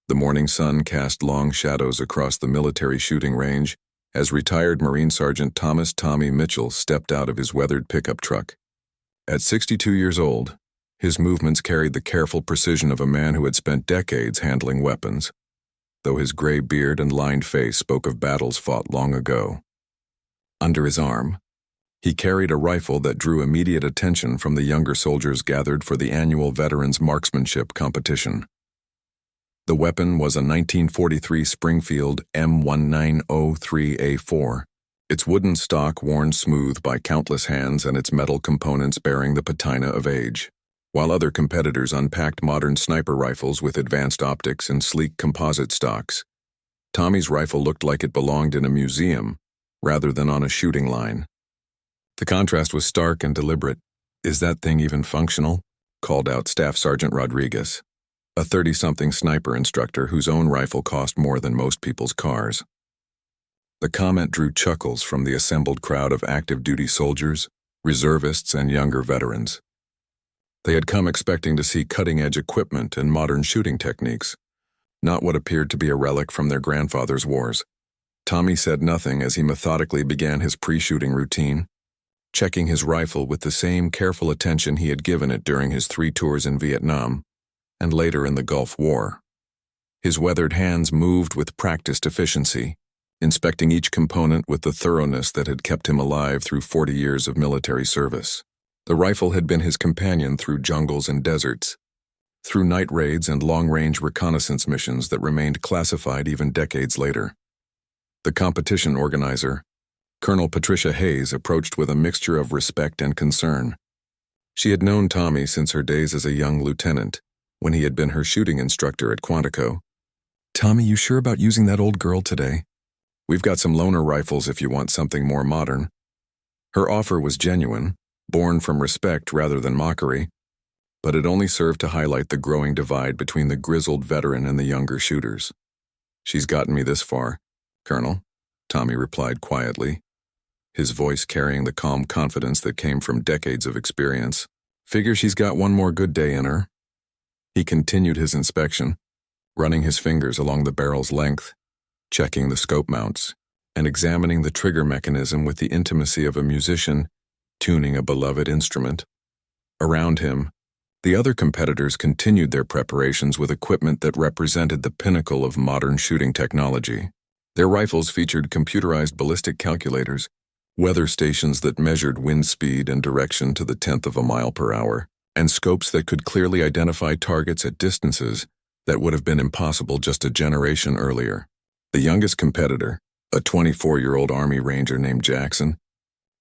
The morning sun cast long shadows across the military shooting range as retired Marine Sergeant Thomas "Tommy" Mitchell stepped out of his weathered pickup truck. At 62 years old, his movements carried the careful precision of a man who had spent decades handling weapons, though his gray beard and lined face spoke of battles fought long ago. Under his arm, he carried a rifle that drew immediate attention from the younger soldiers gathered for the annual Veterans Marksmanship competition. The weapon was a 1943 Springfield M1903A4, its wooden stock worn smooth by countless hands and its metal components bearing the patina of age. While other competitors unpacked modern sniper rifles with advanced optics and sleek composite stocks, Tommy's rifle looked like it belonged in a museum rather than on a shooting line. The contrast was stark and deliberate. "Is that thing even functional?" called out Staff Sergeant Rodriguez, a 30-something sniper instructor whose own rifle cost more than most people's cars. The comment drew chuckles from the assembled crowd of active-duty soldiers, reservists, and younger veterans. They had come expecting to see cutting-edge equipment and modern shooting techniques, not what appeared to be a relic from their grandfather's wars. Tommy said nothing as he methodically began his pre-shooting routine, checking his rifle with the same careful attention he had given it during his 3 tours in Vietnam and later in the Gulf War. His weathered hands moved with practiced efficiency, inspecting each component with the thoroughness that had kept him alive through 40 years of military service. The rifle had been his companion through jungles and deserts, through night raids and long-range reconnaissance missions that remained classified even decades later. The competition organizer, Colonel Patricia Hayes, approached with a mixture of respect and concern. She had known Tommy since her days as a young lieutenant, when he had been her shooting instructor at Quantico. "Tommy, you sure about using that old girl today? We've got some loaner rifles if you want something more modern." Her offer was genuine, born from respect rather than mockery, but it only served to highlight the growing divide between the grizzled veteran and the younger shooters. "She's gotten me this far, Colonel," Tommy replied quietly, his voice carrying the calm confidence that came from decades of experience. "Figure she's got one more good day in her." He continued his inspection, running his fingers along the barrel's length, checking the scope mounts, and examining the trigger mechanism with the intimacy of a musician tuning a beloved instrument. Around him, the other competitors continued their preparations with equipment that represented the pinnacle of modern shooting technology. Their rifles featured computerized ballistic calculators, weather stations that measured wind speed and direction to the 10th of a mile per hour, and scopes that could clearly identify targets at distances that would have been impossible just a generation earlier. The youngest competitor, a 24-year-old Army Ranger named Jackson,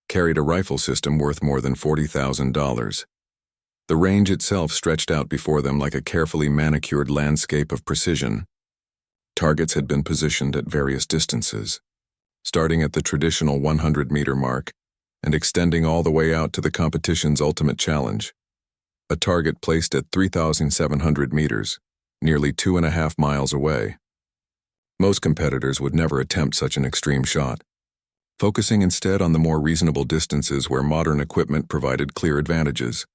carried a rifle system worth more than $40,000. The range itself stretched out before them like a carefully manicured landscape of precision. Targets had been positioned at various distances, starting at the traditional 100-meter mark and extending all the way out to the competition's ultimate challenge, a target placed at 3,700 meters, nearly 2.5 miles away. Most competitors would never attempt such an extreme shot, focusing instead on the more reasonable distances where modern equipment provided clear advantages.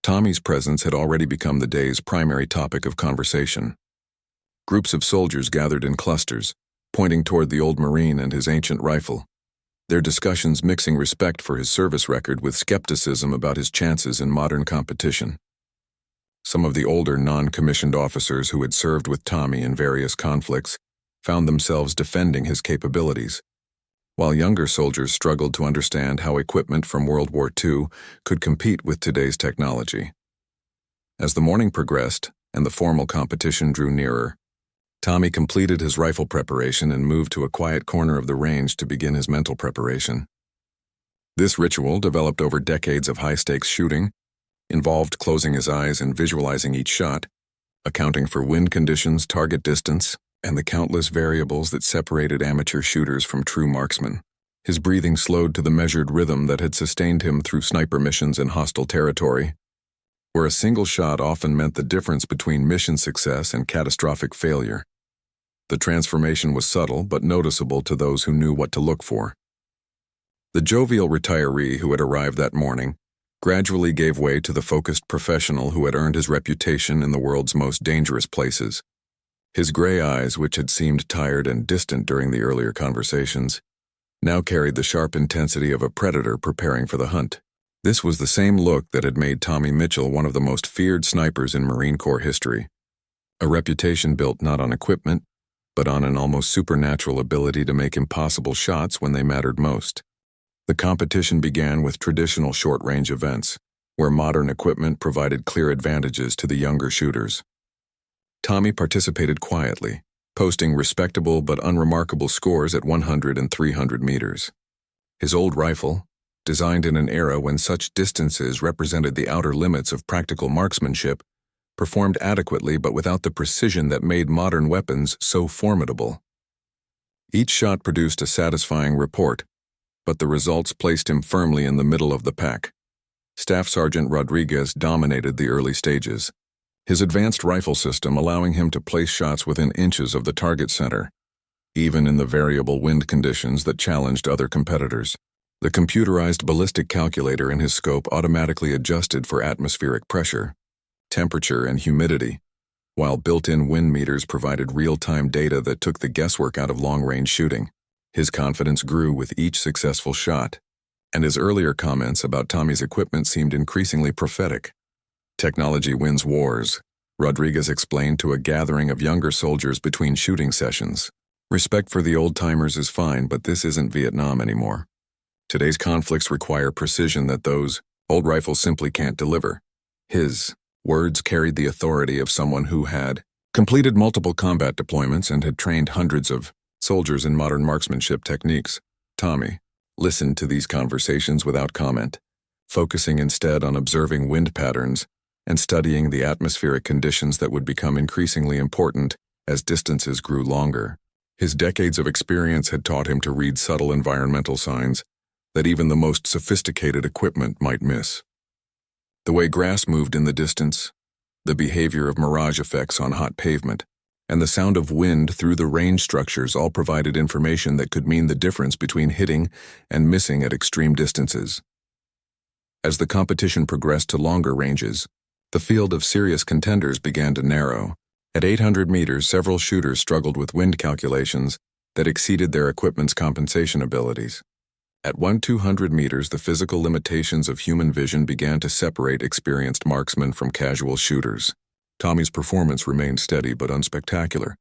Tommy's presence had already become the day's primary topic of conversation. Groups of soldiers gathered in clusters, pointing toward the old Marine and his ancient rifle, their discussions mixing respect for his service record with skepticism about his chances in modern competition. Some of the older non-commissioned officers who had served with Tommy in various conflicts found themselves defending his capabilities, while younger soldiers struggled to understand how equipment from World War II could compete with today's technology. As the morning progressed and the formal competition drew nearer, Tommy completed his rifle preparation and moved to a quiet corner of the range to begin his mental preparation. This ritual, developed over decades of high-stakes shooting, involved closing his eyes and visualizing each shot, accounting for wind conditions, target distance, and the countless variables that separated amateur shooters from true marksmen. His breathing slowed to the measured rhythm that had sustained him through sniper missions in hostile territory, where a single shot often meant the difference between mission success and catastrophic failure. The transformation was subtle but noticeable to those who knew what to look for. The jovial retiree who had arrived that morning gradually gave way to the focused professional who had earned his reputation in the world's most dangerous places. His gray eyes, which had seemed tired and distant during the earlier conversations, now carried the sharp intensity of a predator preparing for the hunt. This was the same look that had made Tommy Mitchell one of the most feared snipers in Marine Corps history, a reputation built not on equipment, but on an almost supernatural ability to make impossible shots when they mattered most. The competition began with traditional short-range events, where modern equipment provided clear advantages to the younger shooters. Tommy participated quietly, posting respectable but unremarkable scores at 100 and 300 meters. His old rifle, designed in an era when such distances represented the outer limits of practical marksmanship, performed adequately but without the precision that made modern weapons so formidable. Each shot produced a satisfying report, but the results placed him firmly in the middle of the pack. Staff Sergeant Rodriguez dominated the early stages, his advanced rifle system allowing him to place shots within inches of the target center, even in the variable wind conditions that challenged other competitors. The computerized ballistic calculator in his scope automatically adjusted for atmospheric pressure, temperature, and humidity, while built-in wind meters provided real-time data that took the guesswork out of long-range shooting. His confidence grew with each successful shot, and his earlier comments about Tommy's equipment seemed increasingly prophetic. Technology wins wars, Rodriguez explained to a gathering of younger soldiers between shooting sessions. Respect for the old-timers is fine, but this isn't Vietnam anymore. Today's conflicts require precision that those old rifles simply can't deliver. His words carried the authority of someone who had completed multiple combat deployments and had trained hundreds of soldiers in modern marksmanship techniques. Tommy listened to these conversations without comment, focusing instead on observing wind patterns and studying the atmospheric conditions that would become increasingly important as distances grew longer. His decades of experience had taught him to read subtle environmental signs that even the most sophisticated equipment might miss. The way grass moved in the distance, the behavior of mirage effects on hot pavement, and the sound of wind through the range structures all provided information that could mean the difference between hitting and missing at extreme distances. As the competition progressed to longer ranges, the field of serious contenders began to narrow. At 800 meters, several shooters struggled with wind calculations that exceeded their equipment's compensation abilities. At 200 meters, the physical limitations of human vision began to separate experienced marksmen from casual shooters. Tommy's performance remained steady but unspectacular,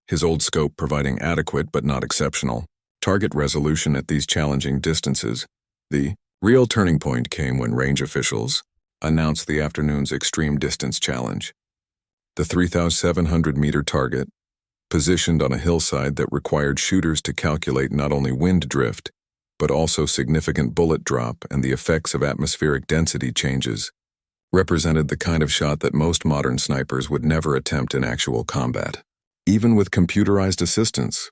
his old scope providing adequate but not exceptional target resolution at these challenging distances. The real turning point came when range officials announced the afternoon's extreme distance challenge. The 3,700-meter target, positioned on a hillside that required shooters to calculate not only wind drift, but also significant bullet drop and the effects of atmospheric density changes, represented the kind of shot that most modern snipers would never attempt in actual combat. Even with computerized assistance,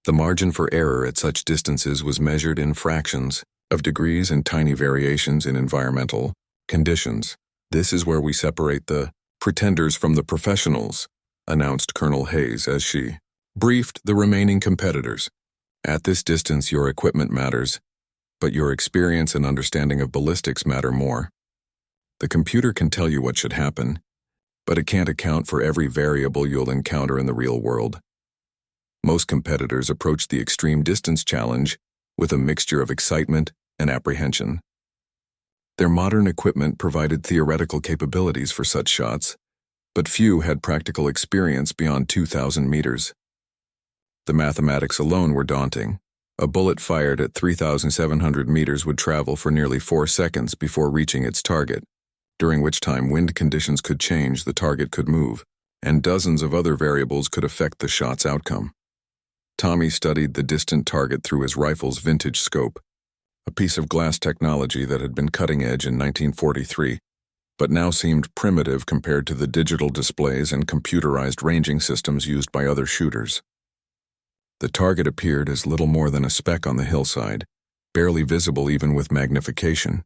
the margin for error at such distances was measured in fractions of degrees and tiny variations in environmental conditions. This is where we separate the pretenders from the professionals, announced Colonel Hayes as she briefed the remaining competitors. At this distance, your equipment matters, but your experience and understanding of ballistics matter more. The computer can tell you what should happen, but it can't account for every variable you'll encounter in the real world. Most competitors approach the extreme distance challenge with a mixture of excitement and apprehension. Their modern equipment provided theoretical capabilities for such shots, but few had practical experience beyond 2,000 meters. The mathematics alone were daunting. A bullet fired at 3,700 meters would travel for nearly 4 seconds before reaching its target, during which time wind conditions could change, the target could move, and dozens of other variables could affect the shot's outcome. Tommy studied the distant target through his rifle's vintage scope, a piece of glass technology that had been cutting edge in 1943, but now seemed primitive compared to the digital displays and computerized ranging systems used by other shooters. The target appeared as little more than a speck on the hillside, barely visible even with magnification.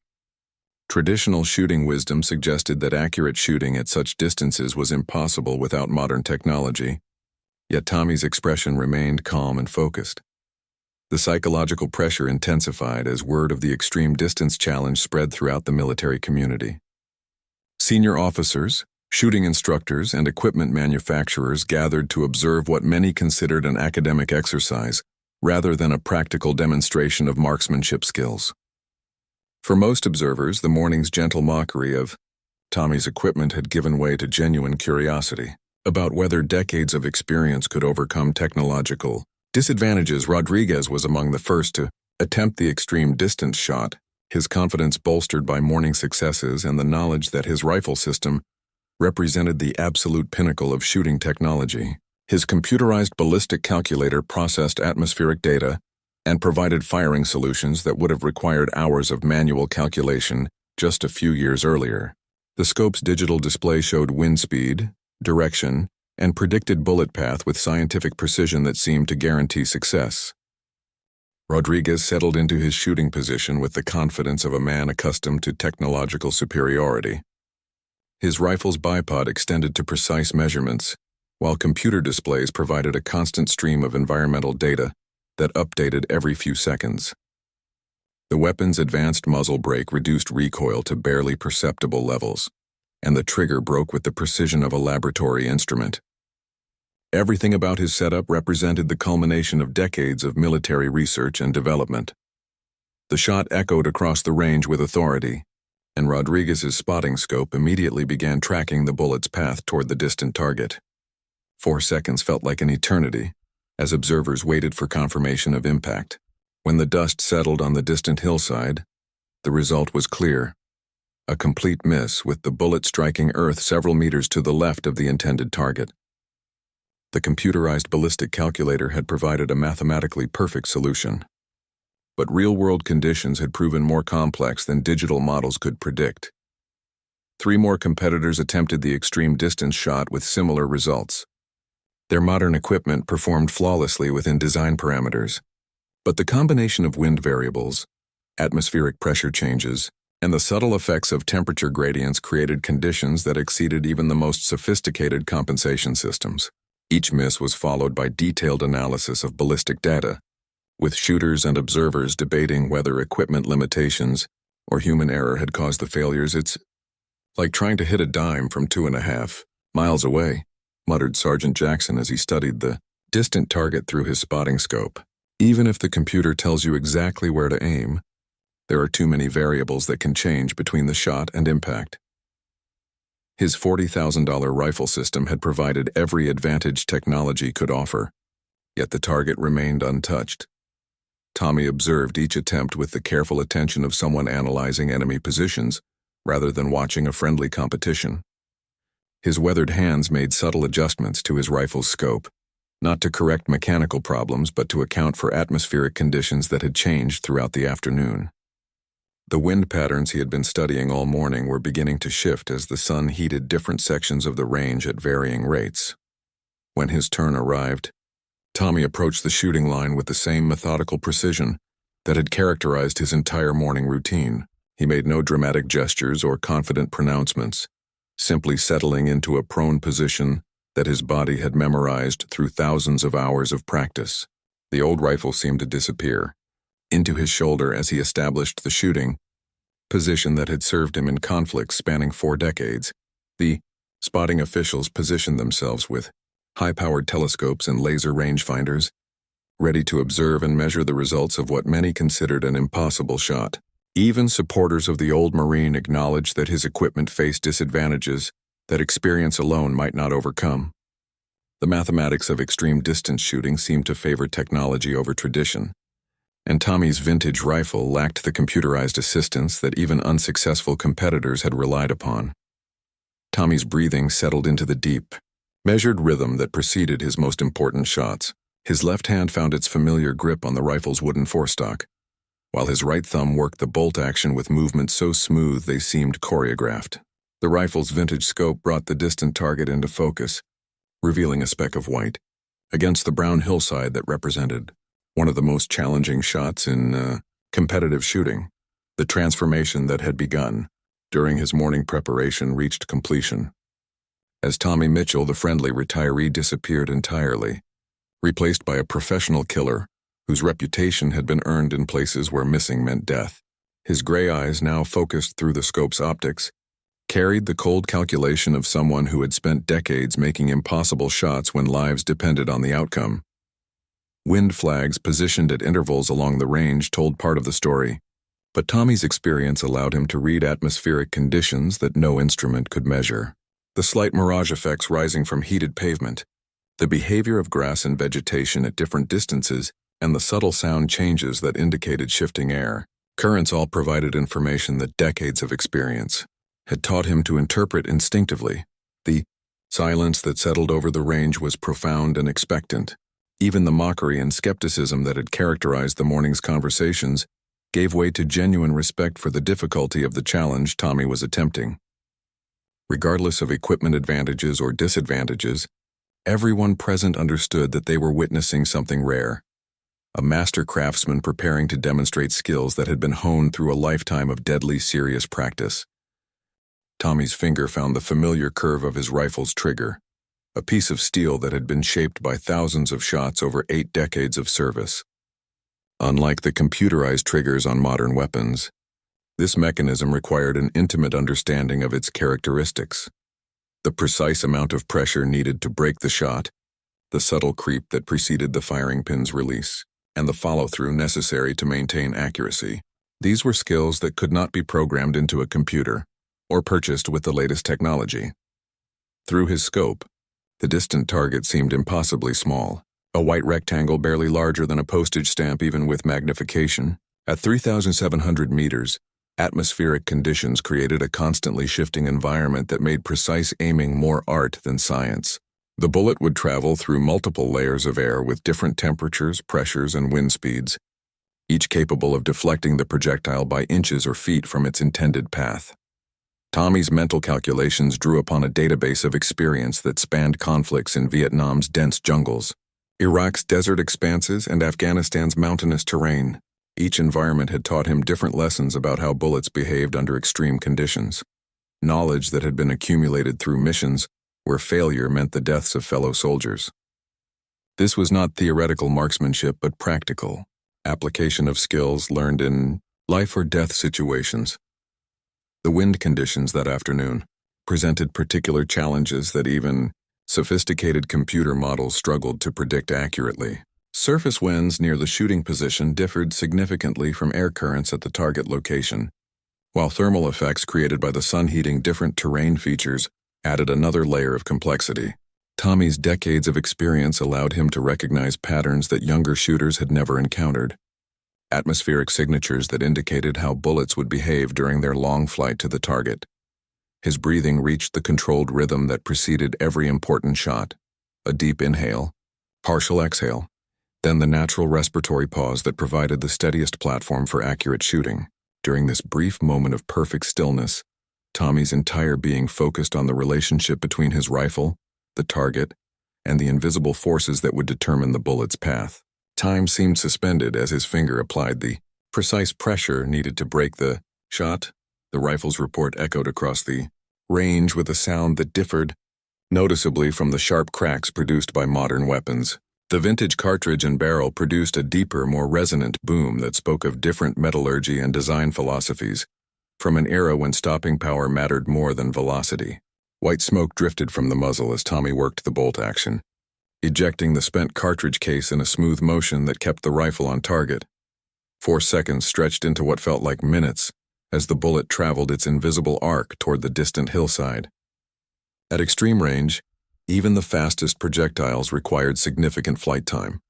Traditional shooting wisdom suggested that accurate shooting at such distances was impossible without modern technology, yet Tommy's expression remained calm and focused. The psychological pressure intensified as word of the extreme distance challenge spread throughout the military community. Senior officers, Shooting instructors and equipment manufacturers gathered to observe what many considered an academic exercise, rather than a practical demonstration of marksmanship skills. For most observers, the morning's gentle mockery of Tommy's equipment had given way to genuine curiosity about whether decades of experience could overcome technological disadvantages. Rodriguez was among the first to attempt the extreme distance shot, his confidence bolstered by morning successes and the knowledge that his rifle system represented the absolute pinnacle of shooting technology. His computerized ballistic calculator processed atmospheric data and provided firing solutions that would have required hours of manual calculation just a few years earlier. The scope's digital display showed wind speed, direction, and predicted bullet path with scientific precision that seemed to guarantee success. Rodriguez settled into his shooting position with the confidence of a man accustomed to technological superiority. His rifle's bipod extended to precise measurements, while computer displays provided a constant stream of environmental data that updated every few seconds. The weapon's advanced muzzle brake reduced recoil to barely perceptible levels, and the trigger broke with the precision of a laboratory instrument. Everything about his setup represented the culmination of decades of military research and development. The shot echoed across the range with authority, and Rodriguez's spotting scope immediately began tracking the bullet's path toward the distant target. 4 seconds felt like an eternity, as observers waited for confirmation of impact. When the dust settled on the distant hillside, the result was clear. A complete miss, with the bullet striking earth several meters to the left of the intended target. The computerized ballistic calculator had provided a mathematically perfect solution. But real-world conditions had proven more complex than digital models could predict. 3 more competitors attempted the extreme distance shot with similar results. Their modern equipment performed flawlessly within design parameters, but the combination of wind variables, atmospheric pressure changes, and the subtle effects of temperature gradients created conditions that exceeded even the most sophisticated compensation systems. Each miss was followed by detailed analysis of ballistic data, with shooters and observers debating whether equipment limitations or human error had caused the failures. "It's like trying to hit a dime from 2.5 miles away," muttered Sergeant Jackson as he studied the distant target through his spotting scope. "Even if the computer tells you exactly where to aim, there are too many variables that can change between the shot and impact." His $40,000 rifle system had provided every advantage technology could offer, yet the target remained untouched. Tommy observed each attempt with the careful attention of someone analyzing enemy positions, rather than watching a friendly competition. His weathered hands made subtle adjustments to his rifle's scope, not to correct mechanical problems but to account for atmospheric conditions that had changed throughout the afternoon. The wind patterns he had been studying all morning were beginning to shift as the sun heated different sections of the range at varying rates. When his turn arrived, Tommy approached the shooting line with the same methodical precision that had characterized his entire morning routine. He made no dramatic gestures or confident pronouncements, simply settling into a prone position that his body had memorized through thousands of hours of practice. The old rifle seemed to disappear into his shoulder as he established the shooting position that had served him in conflicts spanning 4 decades. The spotting officials positioned themselves with high-powered telescopes and laser rangefinders, ready to observe and measure the results of what many considered an impossible shot. Even supporters of the old Marine acknowledged that his equipment faced disadvantages that experience alone might not overcome. The mathematics of extreme distance shooting seemed to favor technology over tradition, and Tommy's vintage rifle lacked the computerized assistance that even unsuccessful competitors had relied upon. Tommy's breathing settled into the deep, measured rhythm that preceded his most important shots. His left hand found its familiar grip on the rifle's wooden forestock, while his right thumb worked the bolt action with movements so smooth they seemed choreographed. The rifle's vintage scope brought the distant target into focus, revealing a speck of white against the brown hillside that represented one of the most challenging shots in competitive shooting. The transformation that had begun during his morning preparation reached completion. As Tommy Mitchell, the friendly retiree, disappeared entirely, replaced by a professional killer whose reputation had been earned in places where missing meant death. His gray eyes now focused through the scope's optics, carried the cold calculation of someone who had spent decades making impossible shots when lives depended on the outcome. Wind flags positioned at intervals along the range told part of the story, but Tommy's experience allowed him to read atmospheric conditions that no instrument could measure. The slight mirage effects rising from heated pavement, the behavior of grass and vegetation at different distances, and the subtle sound changes that indicated shifting air currents all provided information that decades of experience had taught him to interpret instinctively. The silence that settled over the range was profound and expectant. Even the mockery and skepticism that had characterized the morning's conversations gave way to genuine respect for the difficulty of the challenge Tommy was attempting. Regardless of equipment advantages or disadvantages, everyone present understood that they were witnessing something rare. A master craftsman preparing to demonstrate skills that had been honed through a lifetime of deadly serious practice. Tommy's finger found the familiar curve of his rifle's trigger, a piece of steel that had been shaped by thousands of shots over 8 decades of service. Unlike the computerized triggers on modern weapons, this mechanism required an intimate understanding of its characteristics. The precise amount of pressure needed to break the shot, the subtle creep that preceded the firing pin's release, and the follow-through necessary to maintain accuracy. These were skills that could not be programmed into a computer or purchased with the latest technology. Through his scope, the distant target seemed impossibly small, a white rectangle barely larger than a postage stamp even with magnification. At 3,700 meters, atmospheric conditions created a constantly shifting environment that made precise aiming more art than science. The bullet would travel through multiple layers of air with different temperatures, pressures, and wind speeds, each capable of deflecting the projectile by inches or feet from its intended path. Tommy's mental calculations drew upon a database of experience that spanned conflicts in Vietnam's dense jungles, Iraq's desert expanses, and Afghanistan's mountainous terrain. Each environment had taught him different lessons about how bullets behaved under extreme conditions, knowledge that had been accumulated through missions where failure meant the deaths of fellow soldiers. This was not theoretical marksmanship but practical application of skills learned in life-or-death situations. The wind conditions that afternoon presented particular challenges that even sophisticated computer models struggled to predict accurately. Surface winds near the shooting position differed significantly from air currents at the target location, while thermal effects created by the sun heating different terrain features added another layer of complexity. Tommy's decades of experience allowed him to recognize patterns that younger shooters had never encountered, atmospheric signatures that indicated how bullets would behave during their long flight to the target. His breathing reached the controlled rhythm that preceded every important shot, a deep inhale, partial exhale, then the natural respiratory pause that provided the steadiest platform for accurate shooting. During this brief moment of perfect stillness, Tommy's entire being focused on the relationship between his rifle, the target, and the invisible forces that would determine the bullet's path. Time seemed suspended as his finger applied the precise pressure needed to break the shot. The rifle's report echoed across the range with a sound that differed noticeably from the sharp cracks produced by modern weapons. The vintage cartridge and barrel produced a deeper, more resonant boom that spoke of different metallurgy and design philosophies, from an era when stopping power mattered more than velocity. White smoke drifted from the muzzle as Tommy worked the bolt action, ejecting the spent cartridge case in a smooth motion that kept the rifle on target. 4 seconds stretched into what felt like minutes as the bullet traveled its invisible arc toward the distant hillside. At extreme range, even the fastest projectiles required significant flight time,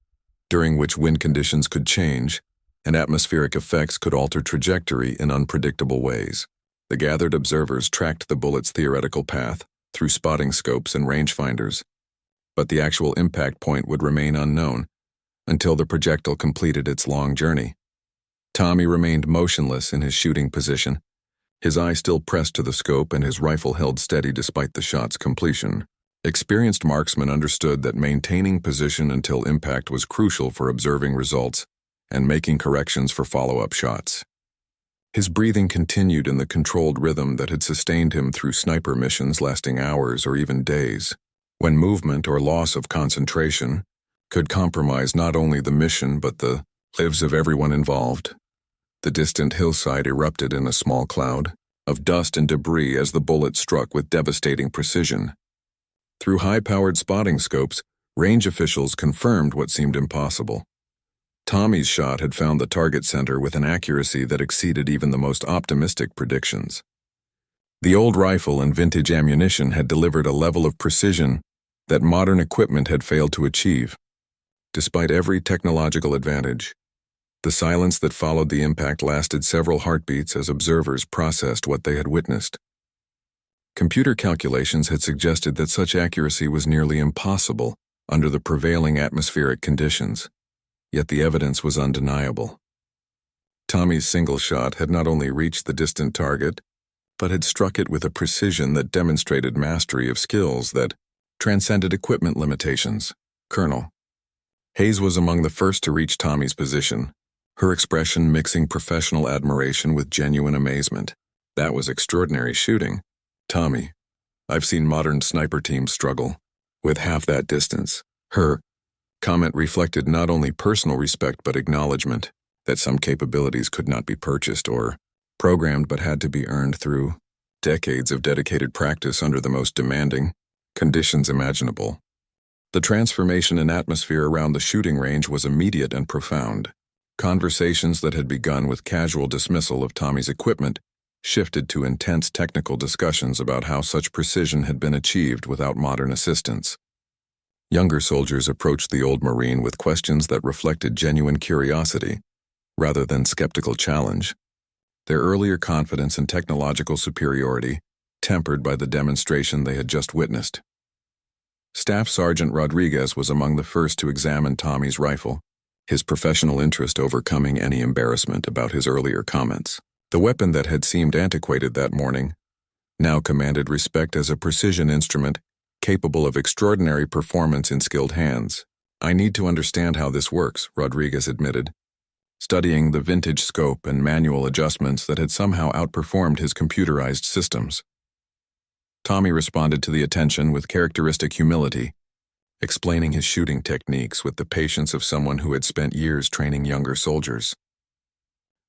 during which wind conditions could change and atmospheric effects could alter trajectory in unpredictable ways. The gathered observers tracked the bullet's theoretical path through spotting scopes and rangefinders, but the actual impact point would remain unknown until the projectile completed its long journey. Tommy remained motionless in his shooting position, his eye still pressed to the scope and his rifle held steady despite the shot's completion. Experienced marksmen understood that maintaining position until impact was crucial for observing results and making corrections for follow-up shots. His breathing continued in the controlled rhythm that had sustained him through sniper missions lasting hours or even days, when movement or loss of concentration could compromise not only the mission but the lives of everyone involved. The distant hillside erupted in a small cloud, of dust and debris as the bullet struck with devastating precision. Through high-powered spotting scopes, range officials confirmed what seemed impossible. Tommy's shot had found the target center with an accuracy that exceeded even the most optimistic predictions. The old rifle and vintage ammunition had delivered a level of precision that modern equipment had failed to achieve. Despite every technological advantage, the silence that followed the impact lasted several heartbeats as observers processed what they had witnessed. Computer calculations had suggested that such accuracy was nearly impossible under the prevailing atmospheric conditions, yet the evidence was undeniable. Tommy's single shot had not only reached the distant target, but had struck it with a precision that demonstrated mastery of skills that transcended equipment limitations. Colonel Hayes was among the first to reach Tommy's position, her expression mixing professional admiration with genuine amazement. That was extraordinary shooting. Tommy, I've seen modern sniper teams struggle with half that distance. Her comment reflected not only personal respect but acknowledgement that some capabilities could not be purchased or programmed but had to be earned through decades of dedicated practice under the most demanding conditions imaginable. The transformation in atmosphere around the shooting range was immediate and profound. Conversations that had begun with casual dismissal of Tommy's equipment shifted to intense technical discussions about how such precision had been achieved without modern assistance. Younger soldiers approached the old Marine with questions that reflected genuine curiosity, rather than skeptical challenge. Their earlier confidence in technological superiority tempered by the demonstration they had just witnessed. Staff Sergeant Rodriguez was among the first to examine Tommy's rifle, his professional interest overcoming any embarrassment about his earlier comments. The weapon that had seemed antiquated that morning now commanded respect as a precision instrument capable of extraordinary performance in skilled hands. I need to understand how this works, Rodriguez admitted, studying the vintage scope and manual adjustments that had somehow outperformed his computerized systems. Tommy responded to the attention with characteristic humility, explaining his shooting techniques with the patience of someone who had spent years training younger soldiers.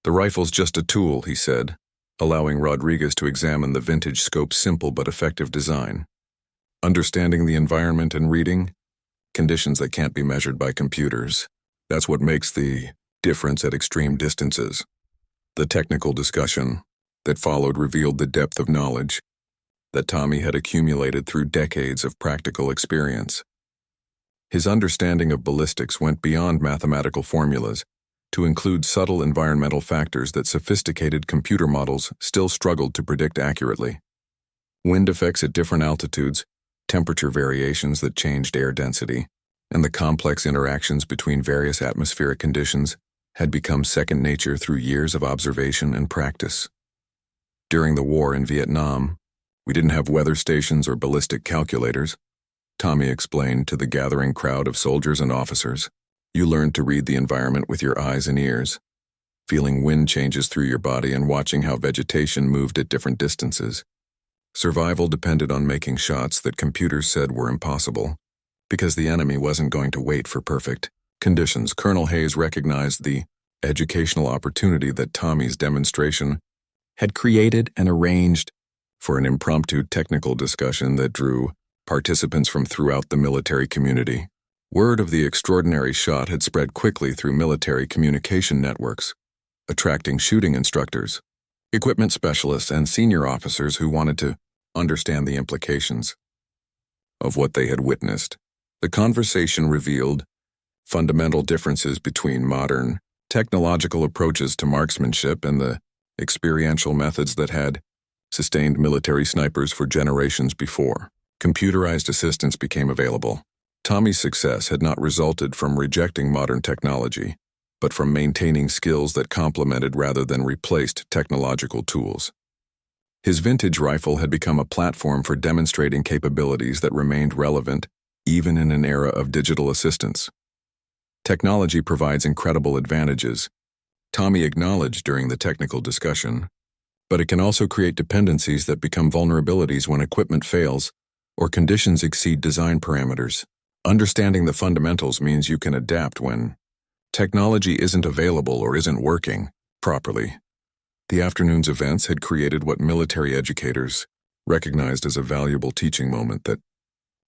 The rifle's just a tool, he said, allowing Rodriguez to examine the vintage scope's simple but effective design. Understanding the environment and reading conditions that can't be measured by computers. That's what makes the difference at extreme distances. The technical discussion that followed revealed the depth of knowledge that Tommy had accumulated through decades of practical experience. His understanding of ballistics went beyond mathematical formulas to include subtle environmental factors that sophisticated computer models still struggled to predict accurately. Wind effects at different altitudes, temperature variations that changed air density, and the complex interactions between various atmospheric conditions had become second nature through years of observation and practice. During the war in Vietnam, we didn't have weather stations or ballistic calculators, Tommy explained to the gathering crowd of soldiers and officers. You learned to read the environment with your eyes and ears, feeling wind changes through your body and watching how vegetation moved at different distances. Survival depended on making shots that computers said were impossible, because the enemy wasn't going to wait for perfect conditions. Colonel Hayes recognized the educational opportunity that Tommy's demonstration had created and arranged for an impromptu technical discussion that drew participants from throughout the military community. Word of the extraordinary shot had spread quickly through military communication networks, attracting shooting instructors, equipment specialists, and senior officers who wanted to understand the implications of what they had witnessed. The conversation revealed fundamental differences between modern technological approaches to marksmanship and the experiential methods that had sustained military snipers for generations before. Computerized assistance became available. Tommy's success had not resulted from rejecting modern technology, but from maintaining skills that complemented rather than replaced technological tools. His vintage rifle had become a platform for demonstrating capabilities that remained relevant even in an era of digital assistance. Technology provides incredible advantages, Tommy acknowledged during the technical discussion, but it can also create dependencies that become vulnerabilities when equipment fails or conditions exceed design parameters. Understanding the fundamentals means you can adapt when technology isn't available or isn't working properly. The afternoon's events had created what military educators recognized as a valuable teaching moment that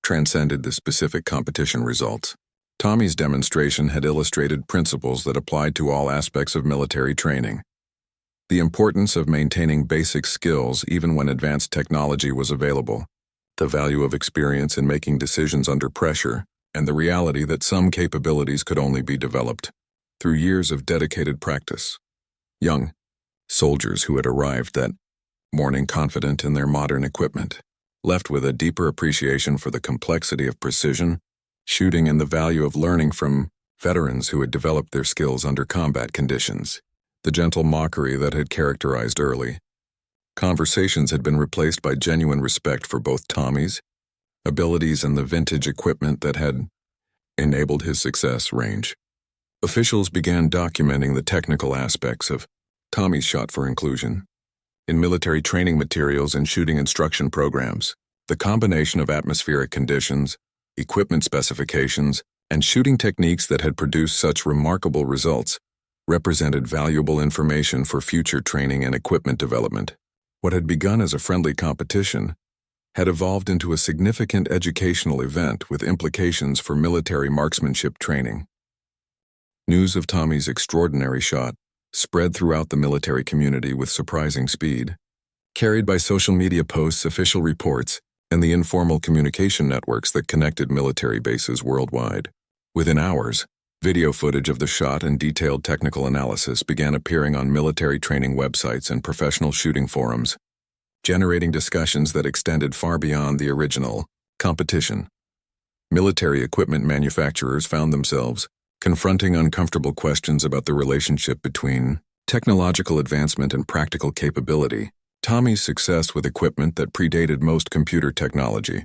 transcended the specific competition results. Tommy's demonstration had illustrated principles that applied to all aspects of military training. The importance of maintaining basic skills even when advanced technology was available, the value of experience in making decisions under pressure, and the reality that some capabilities could only be developed through years of dedicated practice. Young soldiers who had arrived that morning confident in their modern equipment left with a deeper appreciation for the complexity of precision, shooting, and the value of learning from veterans who had developed their skills under combat conditions. The gentle mockery that had characterized early conversations had been replaced by genuine respect for both Tommy's abilities and the vintage equipment that had enabled his success range. Officials began documenting the technical aspects of Tommy's shot for inclusion in military training materials and shooting instruction programs. The combination of atmospheric conditions, equipment specifications, and shooting techniques that had produced such remarkable results represented valuable information for future training and equipment development. What had begun as a friendly competition had evolved into a significant educational event with implications for military marksmanship training. News of Tommy's extraordinary shot spread throughout the military community with surprising speed, carried by social media posts, official reports, and the informal communication networks that connected military bases worldwide. Within hours, video footage of the shot and detailed technical analysis began appearing on military training websites and professional shooting forums, generating discussions that extended far beyond the original competition. Military equipment manufacturers found themselves confronting uncomfortable questions about the relationship between technological advancement and practical capability. Tommy's success with equipment that predated most computer technology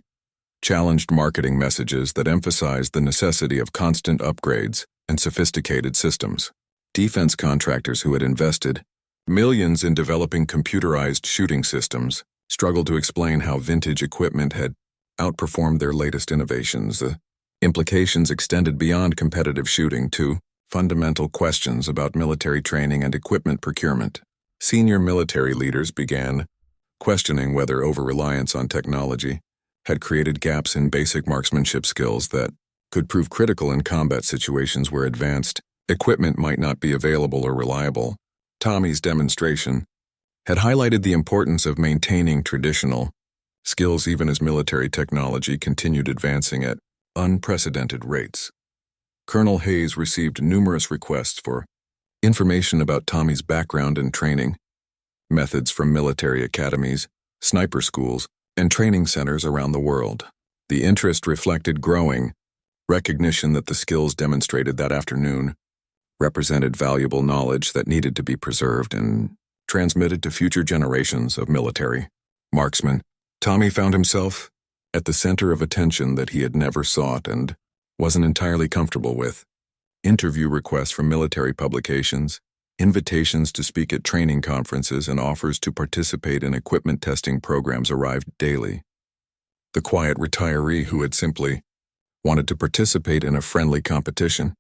challenged marketing messages that emphasized the necessity of constant upgrades and sophisticated systems. Defense contractors who had invested millions in developing computerized shooting systems struggled to explain how vintage equipment had outperformed their latest innovations. The implications extended beyond competitive shooting to fundamental questions about military training and equipment procurement. Senior military leaders began questioning whether over-reliance on technology had created gaps in basic marksmanship skills that could prove critical in combat situations where advanced equipment might not be available or reliable. Tommy's demonstration had highlighted the importance of maintaining traditional skills even as military technology continued advancing at unprecedented rates. Colonel Hayes received numerous requests for information about Tommy's background and training, methods from military academies, sniper schools, and training centers around the world. The interest reflected growing recognition that the skills demonstrated that afternoon represented valuable knowledge that needed to be preserved and transmitted to future generations of military marksmen. Tommy found himself at the center of attention that he had never sought and wasn't entirely comfortable with. Interview requests from military publications, invitations to speak at training conferences, and offers to participate in equipment testing programs arrived daily. The quiet retiree who had simply wanted to participate in a friendly competition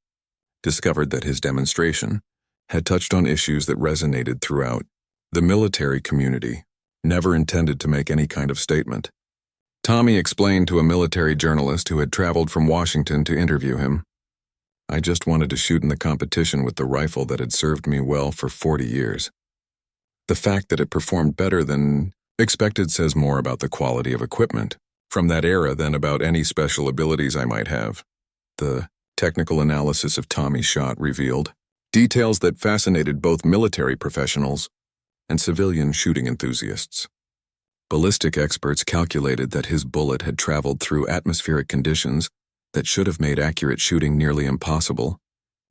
discovered that his demonstration had touched on issues that resonated throughout the military community. Never intended to make any kind of statement, Tommy explained to a military journalist who had traveled from Washington to interview him, "I just wanted to shoot in the competition with the rifle that had served me well for 40 years. The fact that it performed better than expected says more about the quality of equipment from that era than about any special abilities I might have." The technical analysis of Tommy's shot revealed details that fascinated both military professionals and civilian shooting enthusiasts. Ballistic experts calculated that his bullet had traveled through atmospheric conditions that should have made accurate shooting nearly impossible,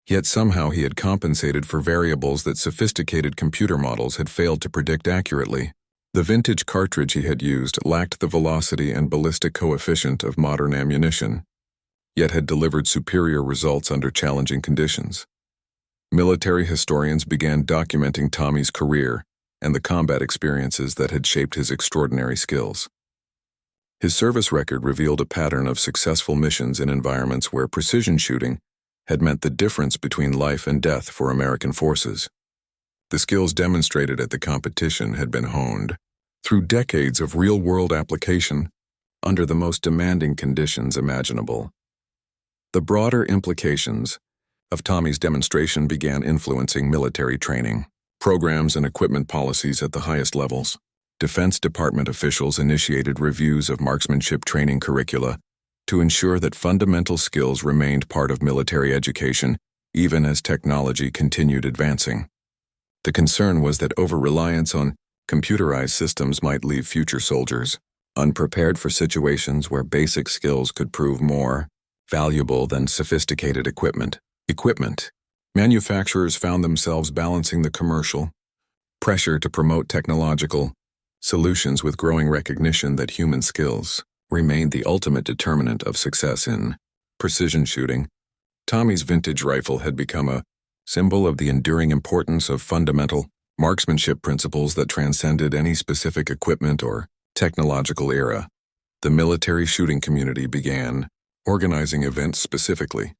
yet somehow he had compensated for variables that sophisticated computer models had failed to predict accurately. The vintage cartridge he had used lacked the velocity and ballistic coefficient of modern ammunition, yet had delivered superior results under challenging conditions. Military historians began documenting Tommy's career and the combat experiences that had shaped his extraordinary skills. His service record revealed a pattern of successful missions in environments where precision shooting had meant the difference between life and death for American forces. The skills demonstrated at the competition had been honed through decades of real-world application under the most demanding conditions imaginable. The broader implications of Tommy's demonstration began influencing military training, programs, and equipment policies at the highest levels. Defense Department officials initiated reviews of marksmanship training curricula to ensure that fundamental skills remained part of military education even as technology continued advancing. The concern was that over-reliance on computerized systems might leave future soldiers unprepared for situations where basic skills could prove more valuable than sophisticated equipment. Manufacturers found themselves balancing the commercial pressure to promote technological solutions with growing recognition that human skills remained the ultimate determinant of success in precision shooting. Tommy's vintage rifle had become a symbol of the enduring importance of fundamental marksmanship principles that transcended any specific equipment or technological era. The military shooting community began organizing events specifically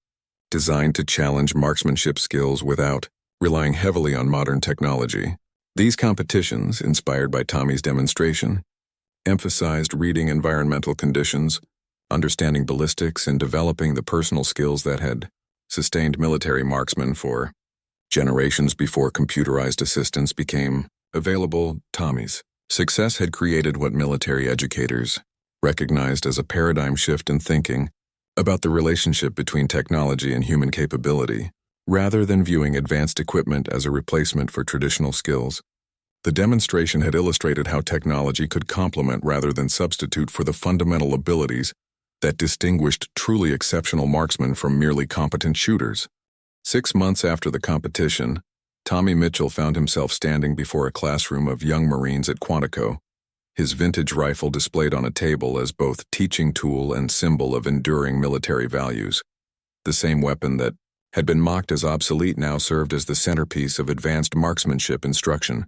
designed to challenge marksmanship skills without relying heavily on modern technology. These competitions, inspired by Tommy's demonstration, emphasized reading environmental conditions, understanding ballistics, and developing the personal skills that had sustained military marksmen for generations before computerized assistance became available. Tommy's success had created what military educators recognized as a paradigm shift in thinking about the relationship between technology and human capability. Rather than viewing advanced equipment as a replacement for traditional skills, the demonstration had illustrated how technology could complement rather than substitute for the fundamental abilities that distinguished truly exceptional marksmen from merely competent shooters. 6 months after the competition, Tommy Mitchell found himself standing before a classroom of young Marines at Quantico, his vintage rifle displayed on a table as both teaching tool and symbol of enduring military values. The same weapon that had been mocked as obsolete now served as the centerpiece of advanced marksmanship instruction,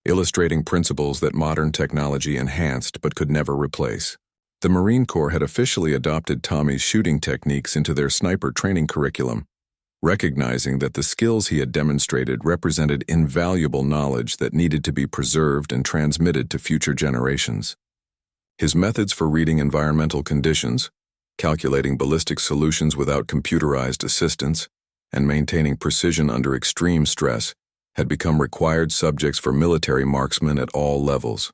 illustrating principles that modern technology enhanced but could never replace. The Marine Corps had officially adopted Tommy's shooting techniques into their sniper training curriculum, recognizing that the skills he had demonstrated represented invaluable knowledge that needed to be preserved and transmitted to future generations. His methods for reading environmental conditions, calculating ballistic solutions without computerized assistance, and maintaining precision under extreme stress had become required subjects for military marksmen at all levels.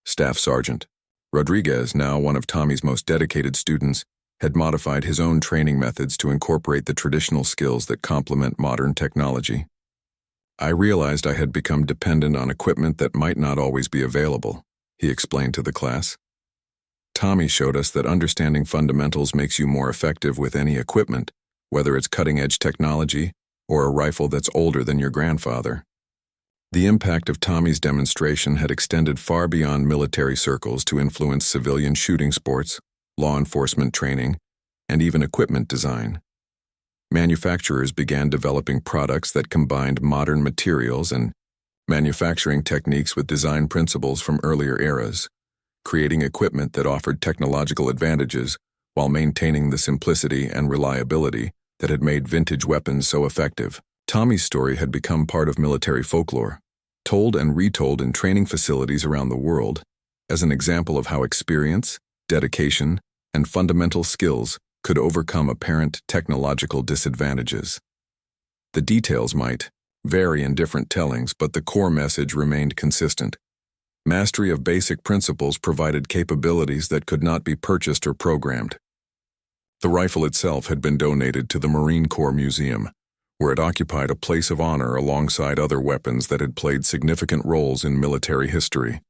Staff Sergeant Rodriguez, now one of Tommy's most dedicated students, had modified his own training methods to incorporate the traditional skills that complement modern technology. I realized I had become dependent on equipment that might not always be available, he explained to the class. Tommy showed us that understanding fundamentals makes you more effective with any equipment, whether it's cutting-edge technology or a rifle that's older than your grandfather. The impact of Tommy's demonstration had extended far beyond military circles to influence civilian shooting sports, law enforcement training, and even equipment design. Manufacturers began developing products that combined modern materials and manufacturing techniques with design principles from earlier eras, creating equipment that offered technological advantages while maintaining the simplicity and reliability that had made vintage weapons so effective. Tommy's story had become part of military folklore, told and retold in training facilities around the world as an example of how experience, dedication, and fundamental skills could overcome apparent technological disadvantages. The details might vary in different tellings, but the core message remained consistent. Mastery of basic principles provided capabilities that could not be purchased or programmed. The rifle itself had been donated to the Marine Corps Museum, where it occupied a place of honor alongside other weapons that had played significant roles in military history.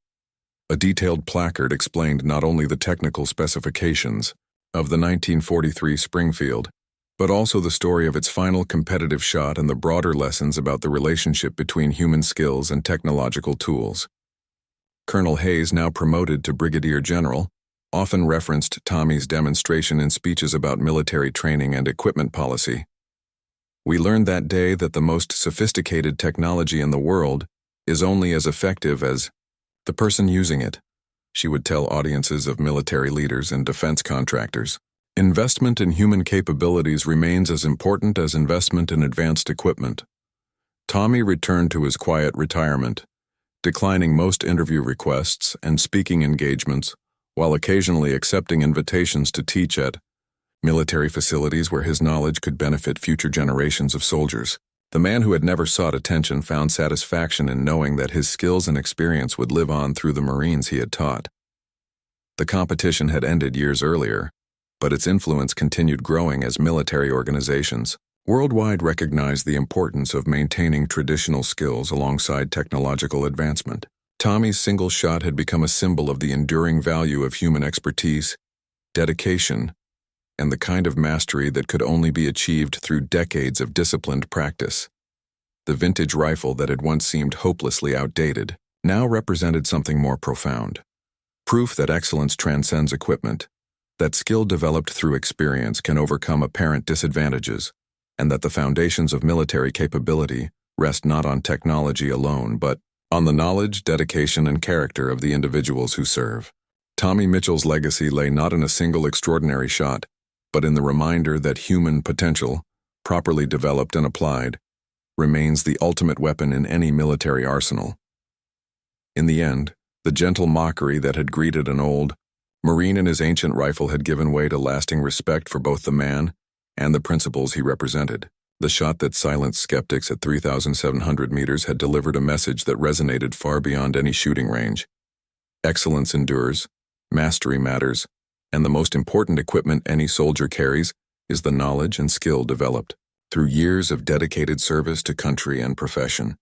A detailed placard explained not only the technical specifications of the 1943 Springfield, but also the story of its final competitive shot and the broader lessons about the relationship between human skills and technological tools. Colonel Hayes, now promoted to Brigadier General, often referenced Tommy's demonstration in speeches about military training and equipment policy. "We learned that day that the most sophisticated technology in the world is only as effective as the person using it," she would tell audiences of military leaders and defense contractors. Investment in human capabilities remains as important as investment in advanced equipment. Tommy returned to his quiet retirement, declining most interview requests and speaking engagements, while occasionally accepting invitations to teach at military facilities where his knowledge could benefit future generations of soldiers. The man who had never sought attention found satisfaction in knowing that his skills and experience would live on through the Marines he had taught. The competition had ended years earlier, but its influence continued growing as military organizations worldwide recognized the importance of maintaining traditional skills alongside technological advancement. Tommy's single shot had become a symbol of the enduring value of human expertise, dedication, and the kind of mastery that could only be achieved through decades of disciplined practice. The vintage rifle that had once seemed hopelessly outdated now represented something more profound. Proof that excellence transcends equipment, that skill developed through experience can overcome apparent disadvantages, and that the foundations of military capability rest not on technology alone, but on the knowledge, dedication, and character of the individuals who serve. Tommy Mitchell's legacy lay not in a single extraordinary shot, but in the reminder that human potential, properly developed and applied, remains the ultimate weapon in any military arsenal. In the end, the gentle mockery that had greeted an old Marine and his ancient rifle had given way to lasting respect for both the man and the principles he represented. The shot that silenced skeptics at 3,700 meters had delivered a message that resonated far beyond any shooting range. Excellence endures, mastery matters, and the most important equipment any soldier carries is the knowledge and skill developed through years of dedicated service to country and profession.